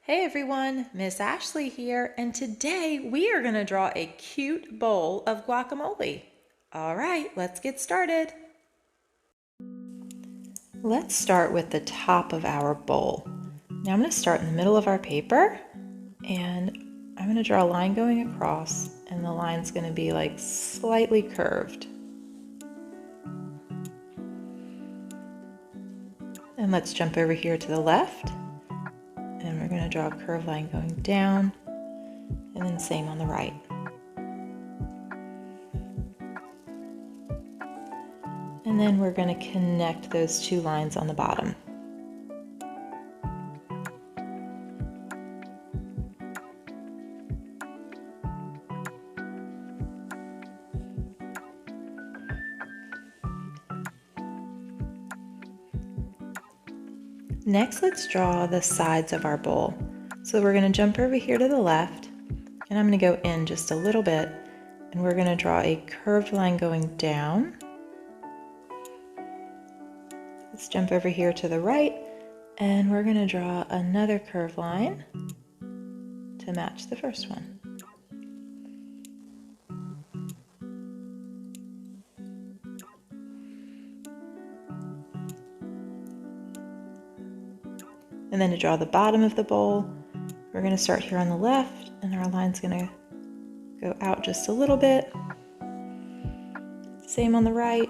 Hey everyone, Miss Ashley here, and today we are going to draw a cute bowl of guacamole. All right, let's get started. Let's start with the top of our bowl. Now I'm going to start in the middle of our paper, and I'm going to draw a line going across, and the line's going to be like slightly curved. And let's jump over here to the left. And we're going to draw a curved line going down, and then same on the right. And then we're going to connect those two lines on the bottom. Next, let's draw the sides of our bowl. So we're going to jump over here to the left, and I'm going to go in just a little bit, and we're going to draw a curved line going down. Let's jump over here to the right, and we're going to draw another curved line to match the first one. And then to draw the bottom of the bowl, we're going to start here on the left, and our line's going to go out just a little bit. Same on the right.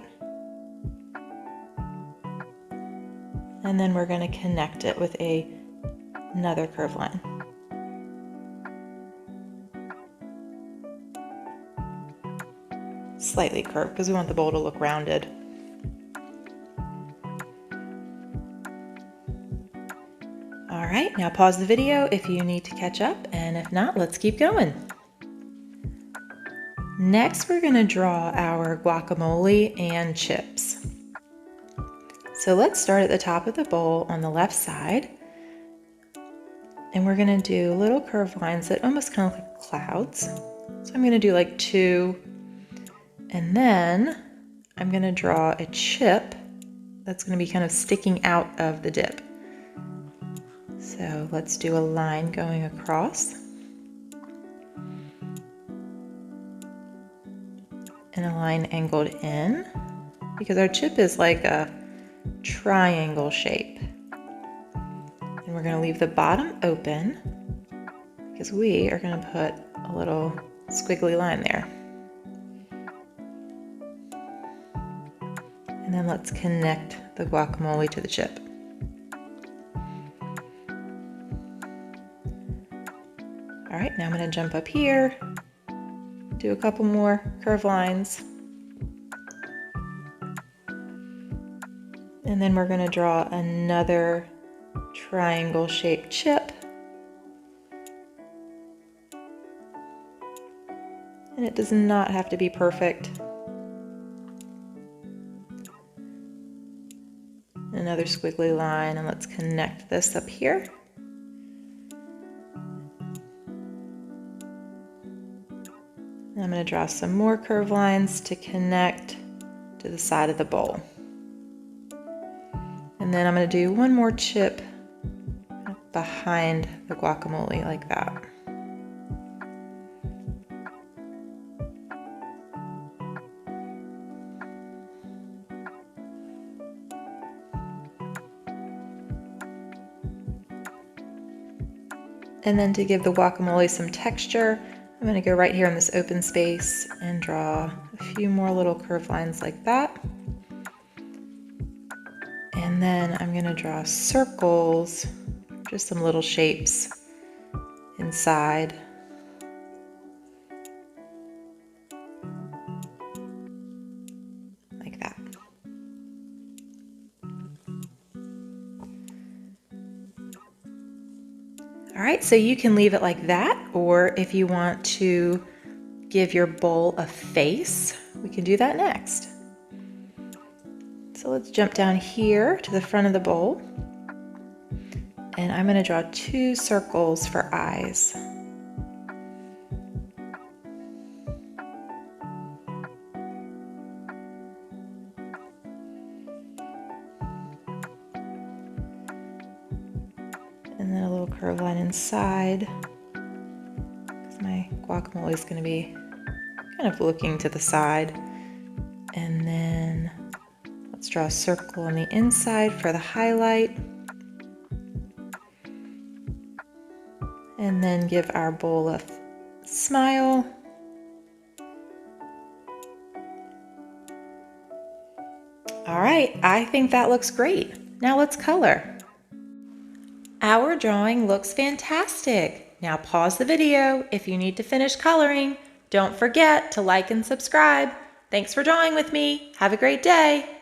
And then we're going to connect it with another curved line. Slightly curved because we want the bowl to look rounded. All right, now pause the video if you need to catch up, and if not, let's keep going. Next, we're going to draw our guacamole and chips. So let's start at the top of the bowl on the left side, and we're going to do little curved lines that almost kind of look like clouds. So I'm going to do like 2, and then I'm going to draw a chip that's going to be kind of sticking out of the dip. So let's do a line going across and a line angled in, because our chip is like a triangle shape. And we're going to leave the bottom open because we are going to put a little squiggly line there. And then let's connect the guacamole to the chip. All right, now I'm going to jump up here, do a couple more curved lines, and then we're going to draw another triangle shaped chip. And it does not have to be perfect. Another squiggly line, and let's connect this up here. And I'm going to draw some more curved lines to connect to the side of the bowl. And then I'm going to do one more chip behind the guacamole like that. And then to give the guacamole some texture, I'm going to go right here in this open space and draw a few more little curved lines like that. And then I'm going to draw circles, just some little shapes inside. Like that. All right, so you can leave it like that, or if you want to give your bowl a face, we can do that next. So let's jump down here to the front of the bowl, and I'm going to draw 2 circles for eyes. And then a little curved line inside, because my guacamole is going to be kind of looking to the side. And then let's draw a circle on the inside for the highlight. And then give our bowl a smile. All right, I think that looks great. Now let's color. Our drawing looks fantastic. Now pause the video if you need to finish coloring. Don't forget to like and subscribe. Thanks for drawing with me. Have a great day.